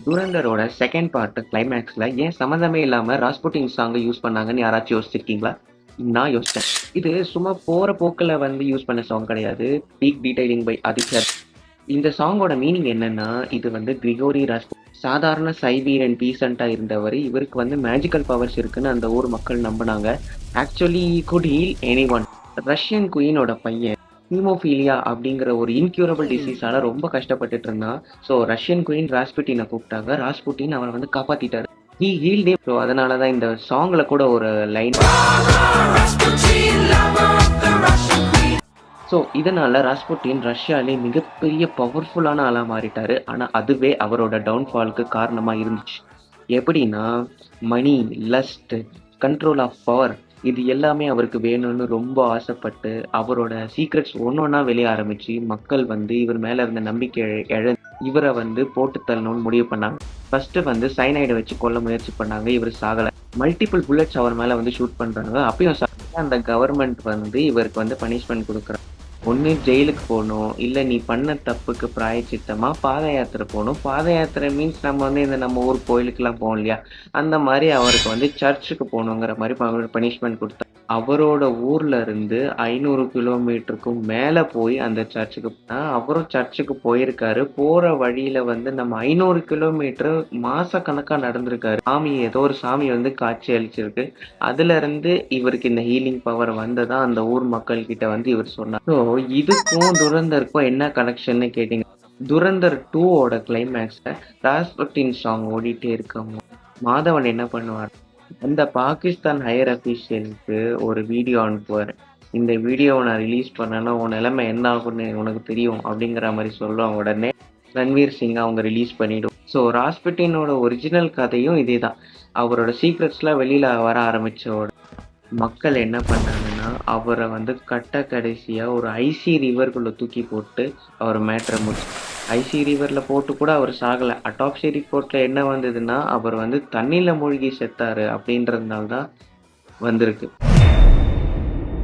துரந்தரோட second part கிளைமேக்ஸ்ல ஏன் சம்மந்தமே இல்லாம ராஸ்புட்டின் சாங் யூஸ் பண்ணாங்கன்னு யாராச்சும் யோசிச்சிருக்கீங்களா? நான் யோசிச்சேன். இது சும்மா போற போக்குல வந்து யூஸ் பண்ண சாங் கிடையாது. Peak detailing by Aditya. இந்த சாங்கோட மீனிங் என்னன்னா, இது வந்து கிரிகோரி ராஸ்புட்டின் சாதாரண சைபீரியன் டீசென்ட்டா இருந்தவரு. இவருக்கு வந்து மேஜிக்கல் பவர்ஸ் இருக்குன்னு அந்த ஊர் மக்கள் நம்புனாங்க. Actually he could heal anyone. Russian குயினோட பையன் ஹீமோஃபீலியா அப்படிங்கிற ஒரு இன்க்யூரபிள் டிசீஸால ரொம்ப கஷ்டப்பட்டுட்டு இருந்தான். ஸோ ரஷ்யன் குயின் ராஸ்புட்டினை கூப்பிட்டாங்க. ராஸ்புட்டின் அவனை வந்து காப்பாத்திட்டாரு. He healed him. ஸோ அதனால தான் இந்த சாங்ல கூட ஒரு லைன். ஸோ இதனால ராஸ்புட்டின் ரஷ்யாலே மிகப்பெரிய பவர்ஃபுல்லான ஆளா மாறிட்டாரு. ஆனா அதுவே அவரோட டவுன்ஃபாலுக்கு காரணமா இருந்துச்சு. எப்படின்னா, மணி, லஸ்ட், கண்ட்ரோல் ஆஃப் பவர் இது எல்லாமே அவருக்கு வேணும்னு ரொம்ப ஆசைப்பட்டு அவரோட சீக்ரெட்ஸ் ஒன்னொன்னா வெளிய ஆரம்பிச்சு மக்கள் வந்து இவர் மேல இருந்த நம்பிக்கை இழந்து இவரை வந்து போட்டு தள்ளணும்னு முடிவு பண்ணாங்க. ஃபர்ஸ்ட் வந்து சைனைடை வச்சு கொல்ல முயற்சி பண்ணாங்க. இவர் சாகல. மல்டிபிள் புல்லட்ஸ் அவர் மேல வந்து ஷூட் பண்றாங்க. அப்பயும் அந்த கவர்மெண்ட் வந்து இவருக்கு வந்து பனிஷ்மெண்ட் கொடுக்குறாங்க. ஒன்று ஜெயிலுக்கு போகணும், இல்லை நீ பண்ண தப்புக்கு பிராயச்சித்தமாக பாத யாத்திரை போகணும். பாத யாத்திரை மீன்ஸ் நம்ம வந்து இந்த நம்ம ஊர் கோயிலுக்கெல்லாம் போவோம் இல்லையா, அந்த மாதிரி அவருக்கு வந்து சர்ச்சுக்கு போகணுங்கிற மாதிரி பனிஷ்மெண்ட் கொடுத்தார். அவரோட ஊர்ல இருந்து 500 கிலோமீட்டருக்கும் மேலே போய் அந்த சர்ச்சுக்கு அவரும் சர்ச்சுக்கு போயிருக்காரு. போற வழியில வந்து நம்ம 500 கிலோமீட்டர் மாச கணக்கா நடந்திருக்காரு. சாமி ஏதோ ஒரு சாமி வந்து காட்சி அளிச்சிருக்கு. அதுல இருந்து இவருக்கு இந்த ஹீலிங் பவர் வந்ததா அந்த ஊர் மக்கள் கிட்ட வந்து இவர் சொன்னார். ஸோ இதுக்கும் துரந்தருக்கும் என்ன கனெக்ஷன்னு கேட்டீங்க. துரந்தர் 2ஓட கிளைமேக்ஸ்ல ராஸ்புட்டின் சாங் ஓடிட்டே இருக்காங்க. மாதவன் என்ன பண்ணுவார், அந்த பாகிஸ்தான் ஹையர் அஃபீஷியலுக்கு ஒரு வீடியோ அனுப்புவார். இந்த வீடியோவை நான் ரிலீஸ் பண்ணேன்னா உன் நிலைமை என்ன ஆகும்னு உனக்கு தெரியும் அப்படிங்கிற மாதிரி சொல்லுவாங்க. உடனே ரன்வீர் சிங் அவங்க ரிலீஸ் பண்ணிடும். ஸோ ராஸ்புட்டினோட ஒரிஜினல் கதையும் இதே தான். அவரோட சீக்ரெட்ஸ்லாம் வெளியில் வர ஆரம்பித்தோட மக்கள் என்ன பண்ணாங்கன்னா அவரை வந்து கடைசியாக ஒரு ஐசி ரிவருக்குள்ளே தூக்கி போட்டு அவர் மேட்ரை முடிச்சு. ஐசி ரிவரில் போட்டு கூட அவர் சாகலை. அட்டாப்சி ரிப்போர்ட்டில் என்ன வந்ததுன்னா அவர் வந்து தண்ணியில் மூழ்கி செத்தாரு அப்படின்றதுனால தான் வந்திருக்கு.